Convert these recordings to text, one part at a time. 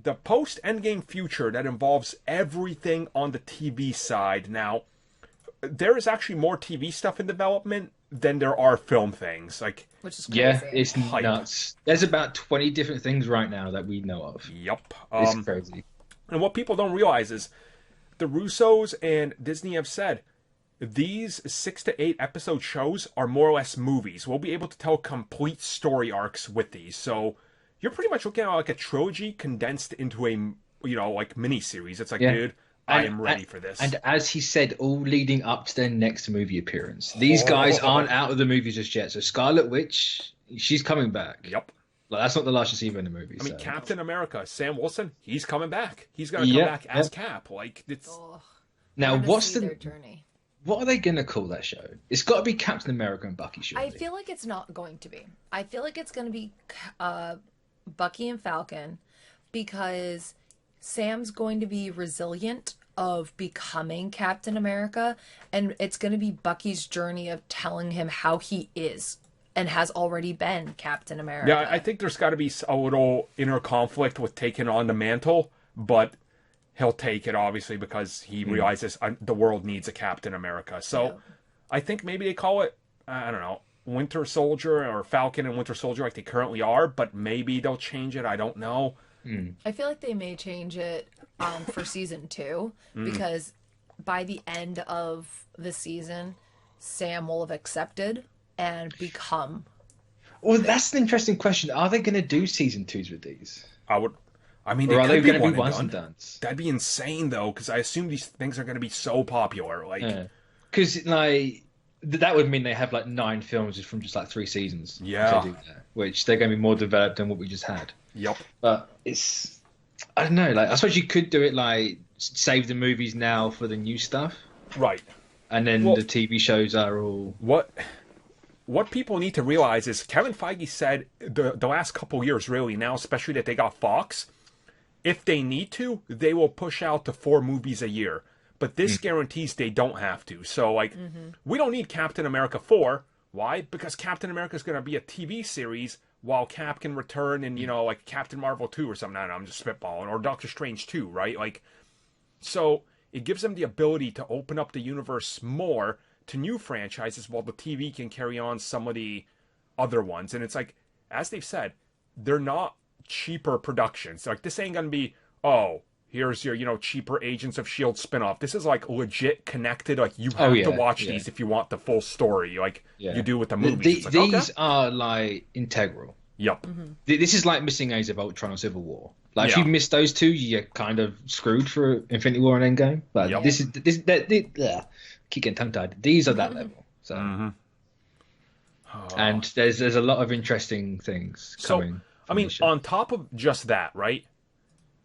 the post-Endgame future that involves everything on the TV side. Now, there is actually more TV stuff in development than there are film things. Like, which is crazy. Yeah, it's hype. nuts. There's about 20 different things right now that we know of. Yup. It's crazy. And what people don't realize is the Russos and Disney have said these 6 to 8 episode shows are more or less movies. We'll be able to tell complete story arcs with these. So you're pretty much looking at like a trilogy condensed into a, like mini series. It's like, dude, I am ready for this. And as he said, all leading up to their next movie appearance. These guys aren't out of the movies just yet. So Scarlet Witch, she's coming back. Yep. Like, that's not the last you see her in the movie. I mean, so. Captain America, Sam Wilson, he's coming back. He's going to come back as Cap. Like, it's... Now, what's their journey? What are they going to call that show? It's got to be Captain America and Bucky, surely. I feel like it's not going to be. I feel like it's going to be Bucky and Falcon, because Sam's going to be resilient of becoming Captain America, and it's going to be Bucky's journey of telling him how he is and has already been Captain America. Yeah, I think there's got to be a little inner conflict with taking on the mantle, but he'll take it, obviously, because he realizes the world needs a Captain America. So I think maybe they call it, I don't know, Winter Soldier or Falcon and Winter Soldier like they currently are, but maybe they'll change it. I don't know. I feel like they may change it for season 2, because by the end of the season, Sam will have accepted and become. Well, that's an interesting question. Are they going to do season 2s with these? I mean, or are they going to be ones and dones? That'd be insane, though, because I assume these things are going to be so popular. Like, because that would mean they have like 9 films from just like 3 seasons. Yeah, they do that, which they're going to be more developed than what we just had. Yep. But I don't know. Like, I suppose you could do it like save the movies now for the new stuff, right? And then the TV shows are all What people need to realize is Kevin Feige said the last couple years, really now, especially that they got Fox, if they need to, they will push out to 4 movies a year. But this guarantees they don't have to. So, like, we don't need Captain America 4. Why? Because Captain America is going to be a TV series while Cap can return in, like Captain Marvel 2 or something. I don't know, I'm just spitballing. Or Doctor Strange 2, right? Like, so it gives them the ability to open up the universe more to new franchises while the TV can carry on some of the other ones. And it's like, as they've said, they're not cheaper productions. Like, this ain't gonna be, here's your, cheaper Agents of S.H.I.E.L.D. spinoff. This is, like, legit connected. Like, you have to watch these if you want the full story, like you do with the movies. These are, like, integral. Yep. This is like missing Age of Ultron or Civil War. Like, if you miss those 2, you're kind of screwed for Infinity War and Endgame. But keep getting tongue-tied. These are that level. So, and there's a lot of interesting things coming. I mean, on top of just that, right?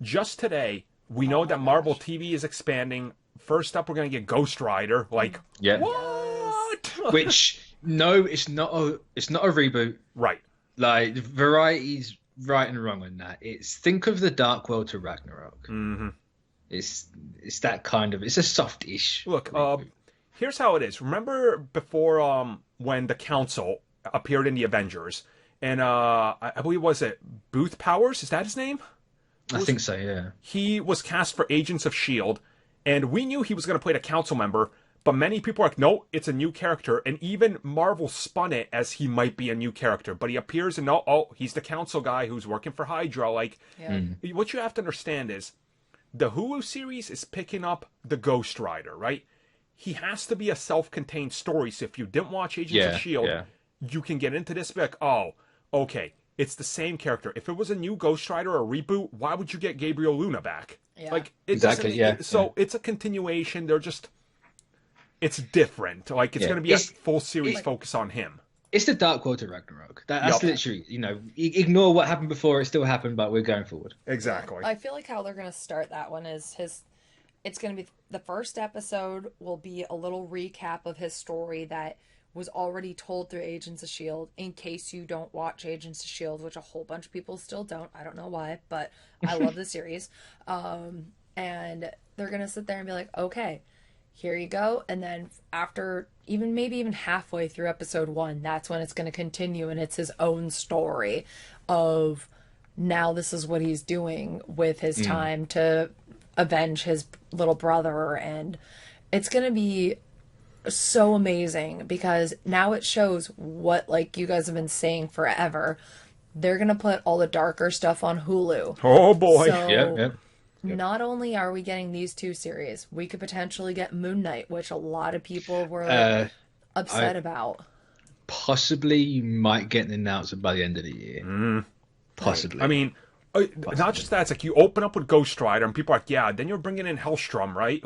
Just today, we know that Marvel TV is expanding. First up, we're going to get Ghost Rider. Like, what? Which, no, it's not a reboot. Right. Like, Variety's right and wrong on that. Think of the Dark World to Ragnarok. It's that kind of, it's a soft-ish. Look, here's how it is. Remember before when the Council appeared in the Avengers, and I believe, was it Booth Powers? Is that his name? I think so, yeah. He was cast for Agents of S.H.I.E.L.D., and we knew he was going to play the council member, but many people are like, no, it's a new character, and even Marvel spun it as he might be a new character, but he appears and he's the council guy who's working for Hydra. Like, what you have to understand is, the Hulu series is picking up the Ghost Rider, right? He has to be a self-contained story, so if you didn't watch Agents of S.H.I.E.L.D., you can get into this and be like, okay, it's the same character. If it was a new Ghost Rider or a reboot, why would you get Gabriel Luna back? Yeah. Like, it's a continuation. It's different. Like, it's going to be a full series focus on him. It's the Dark World to Ragnarok. That's literally, ignore what happened before. It still happened, but we're going forward. Exactly. I feel like how they're going to start that one is it's going to be, the first episode will be a little recap of his story that was already told through Agents of S.H.I.E.L.D. in case you don't watch Agents of S.H.I.E.L.D., which a whole bunch of people still don't. I don't know why, but I love the series. And they're going to sit there and be like, okay, here you go. And then after maybe even halfway through episode 1, that's when it's going to continue, and it's his own story of now this is what he's doing with his time to avenge his little brother. And it's going to be so amazing because now it shows what, like you guys have been saying forever, they're going to put all the darker stuff on Hulu. Oh boy. So Yep. not only are we getting these two series, we could potentially get Moon Knight, which a lot of people were upset about. Possibly you might get an announcement by the end of the year. Possibly. I mean, not just that. It's like you open up with Ghost Rider, and people are like, yeah. Then you're bringing in Hellstrom, right?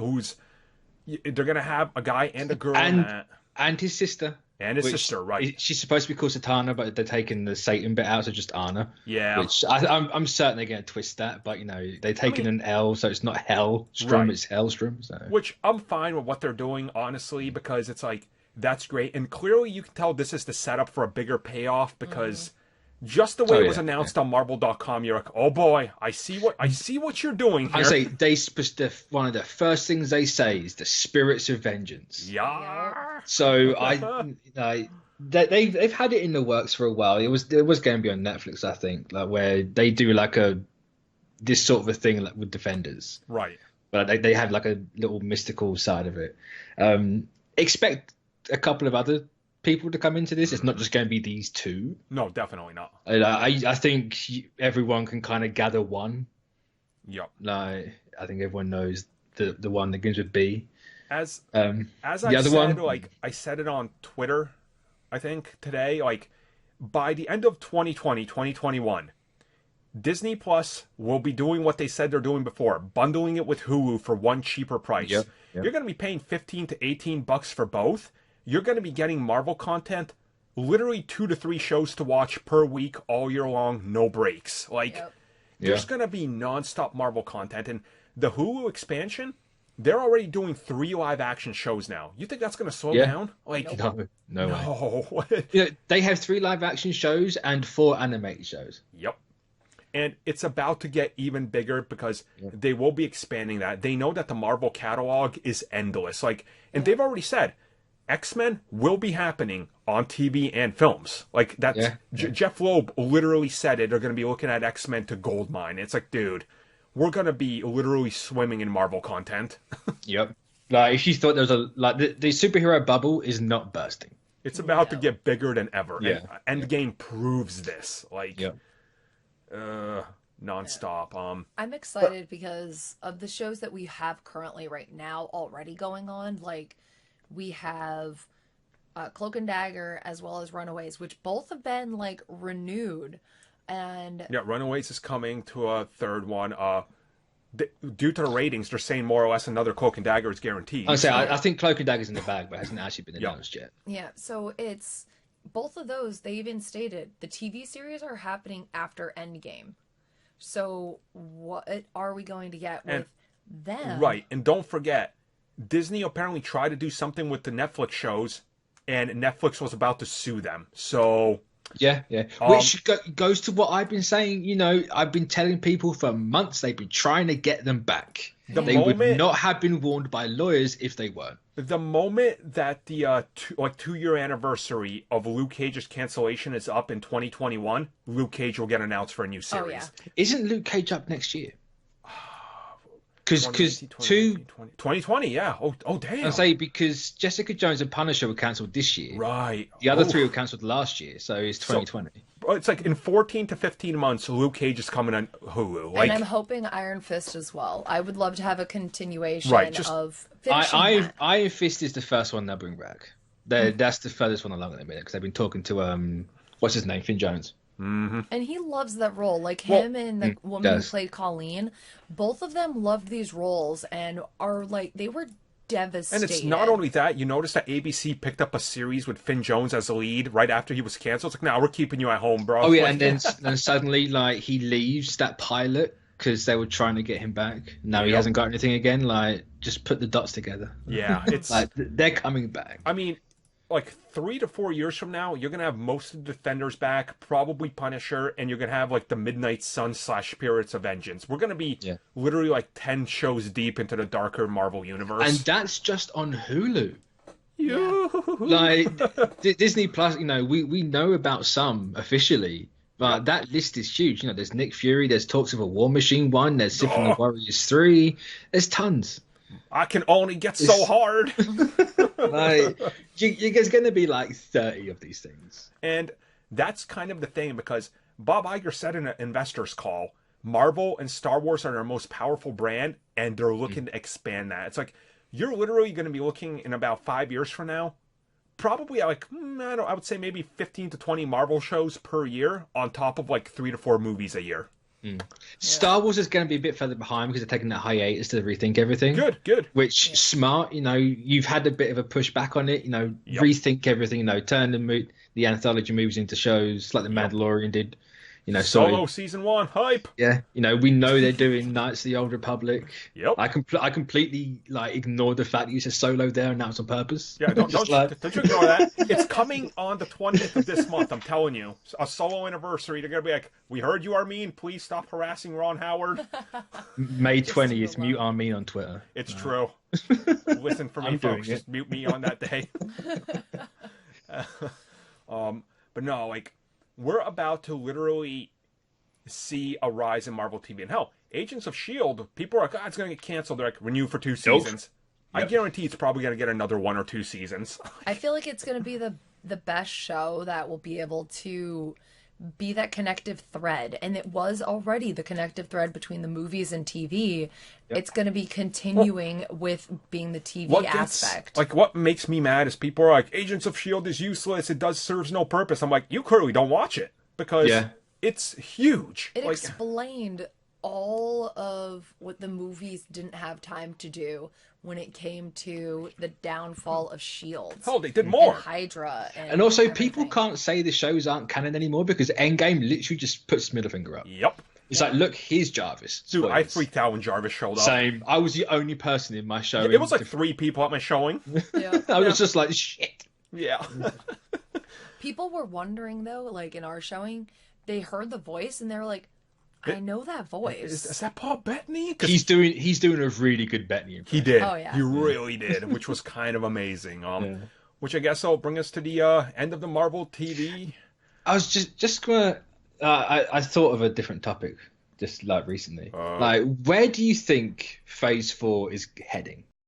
They're gonna have a guy and a girl in that, and his sister. And his sister, right? She's supposed to be called Satana, but they're taking the Satan bit out, so just Anna. Yeah. Which I'm certain they're going to twist that, but they're taking an L, so it's not Hellstrom, Right. it's Hellstrom. So. Which I'm fine with what they're doing, honestly, because it's like that's great, and clearly you can tell this is the setup for a bigger payoff because. Just the way it was announced on Marvel.com, you're like, oh boy, I see what you're doing here. I say one of the first things they say is the spirits of vengeance. Yeah. So they've had it in the works for a while. It was going to be on Netflix, I think, like where they do like this sort of a thing like with Defenders, Right. but they have like a little mystical side of it. Expect a couple of other people to come into this. It's not just going to be these two. No, definitely not. I think everyone can kind of gather one. Yep. Like I think everyone knows the one that begins with B. As The I other said, one? like I said it on Twitter, I think today, like by the end of 2021, Disney Plus will be doing what they said they're doing before, bundling it with Hulu for one cheaper price. Yep. You're going to be paying $15 to $18 for both. You're going to be getting Marvel content, literally 2 to 3 shows to watch per week all year long, no breaks. Like, there's going to be nonstop Marvel content. And the Hulu expansion, they're already doing 3 live action shows now. You think that's going to slow down? Like, No way. no. They have 3 live action shows and 4 animated shows. Yep. And it's about to get even bigger because they will be expanding that. They know that the Marvel catalog is endless. Like, and they've already said, X-Men will be happening on TV and films. Like that's Jeff Loeb literally said it. They're going to be looking at X-Men to goldmine. It's like, dude, we're going to be literally swimming in Marvel content. Yep. Like if you thought there was the superhero bubble is not bursting. It's about to get bigger than ever. Yeah. And Endgame proves this. Like, nonstop. I'm excited because of the shows that we have currently right now already going on. Like, we have Cloak and Dagger as well as Runaways, which both have been like renewed. And yeah, Runaways is coming to a third one. Due to the ratings, they're saying more or less another Cloak and Dagger is guaranteed. I think Cloak and Dagger's in the bag, but hasn't actually been announced yet. Yeah, so it's both of those. They even stated the TV series are happening after Endgame. So what are we going to get with them? Right, and don't forget, Disney apparently tried to do something with the Netflix shows, and Netflix was about to sue them. So yeah. Which goes to what I've been saying. I've been telling people for months they've been trying to get them back. They would not have been warned by lawyers if they weren't. The moment that the 2-year anniversary of Luke Cage's cancellation is up in 2021, Luke Cage will get announced for a new series. Oh, yeah. Isn't Luke Cage up next year? Because 2020, yeah. Oh, damn. I say because Jessica Jones and Punisher were cancelled this year. Right. The other 3 were cancelled last year, so it's 2020. It's like in 14 to 15 months, Luke Cage is coming on Hulu. And I'm hoping Iron Fist as well. I would love to have a continuation of finishing that. Iron Fist is the first one they'll bring back. That's the furthest one along at the minute because they've been talking to what's his name, Finn Jones. Mm-hmm. And he loves that role. Like him and the woman who played Colleen, both of them loved these roles and are like, they were devastated. And it's not only that, you notice that ABC picked up a series with Finn Jones as the lead right after he was canceled. It's like, no, we're keeping you at home, bro. Oh yeah, and then suddenly like he leaves that pilot because they were trying to get him back. Now he hasn't got anything again. Like, just put the dots together. Yeah, it's like they're coming back. I mean, like 3 to 4 years from now, you're gonna have most of the Defenders back, probably Punisher, and you're gonna have like the Midnight Sun / Spirits of Vengeance. We're gonna be literally like 10 shows deep into the darker Marvel universe, and that's just on Hulu. Yeah. Like Disney Plus, we know about some officially, That list is huge. You know, there's Nick Fury, there's talks of a War Machine 1, there's Symphony of Warriors 3, there's tons. I can only get so hard. Like, there's going to be like 30 of these things. And that's kind of the thing, because Bob Iger said in an investor's call, Marvel and Star Wars are their most powerful brand, and they're looking to expand that. It's like, you're literally going to be looking in about 5 years from now, probably like, I would say maybe 15 to 20 Marvel shows per year, on top of like 3 to 4 movies a year. Star Wars is going to be a bit further behind because they're taking that hiatus to rethink everything. Good. Which, smart, you know, you've had a bit of a pushback on it, you know, rethink everything, you know, turn the anthology movies into shows like The Mandalorian did. You know, Solo season 1 hype. Yeah, you know, we know they're doing Knights of the Old Republic. Yep. I completely like ignored the fact that you said Solo there, and that was on purpose. Yeah, don't you ignore that. It's coming on the 20th of this month. I'm telling you, a Solo anniversary. They're gonna be like, "We heard you, Armin. Please stop harassing Ron Howard." May 20th. Mute Armin on Twitter. It's true. Listen for me, folks. Just mute me on that day. But no, like, we're about to literally see a rise in Marvel TV. And hell, Agents of S.H.I.E.L.D., people are like, it's going to get canceled. They're like, renew for 2 seasons. Yep. I guarantee it's probably going to get another 1 or 2 seasons. I feel like it's going to be the best show that will be able to be that connective thread. And it was already the connective thread between the movies and TV. Yep. It's going to be continuing with being the TV aspect. Like, what makes me mad is people are like, Agents of S.H.I.E.L.D. is useless. It serves no purpose. I'm like, you clearly don't watch it. Because it's huge. It explained all of what the movies didn't have time to do when it came to the downfall of S.H.I.E.L.D. Oh, they did more. And Hydra. And also, everything. People can't say the shows aren't canon anymore because Endgame literally just puts middle finger up. Yep. It's like, look, here's Jarvis. Dude, I freaked out when Jarvis showed up. Same. I was the only person in my showing. It was like 3 people at my showing. Yeah. I was just like, shit. Yeah. People were wondering, though, like in our showing, they heard the voice and they were like, I know that voice. Is that Paul Bettany? He's doing a really good Bettany impression. He did. Oh, yeah. He really did, which was kind of amazing. Which I guess will bring us to the end of the Marvel TV. I was just gonna. I thought of a different topic just like recently. Like, where do you think Phase 4 is heading?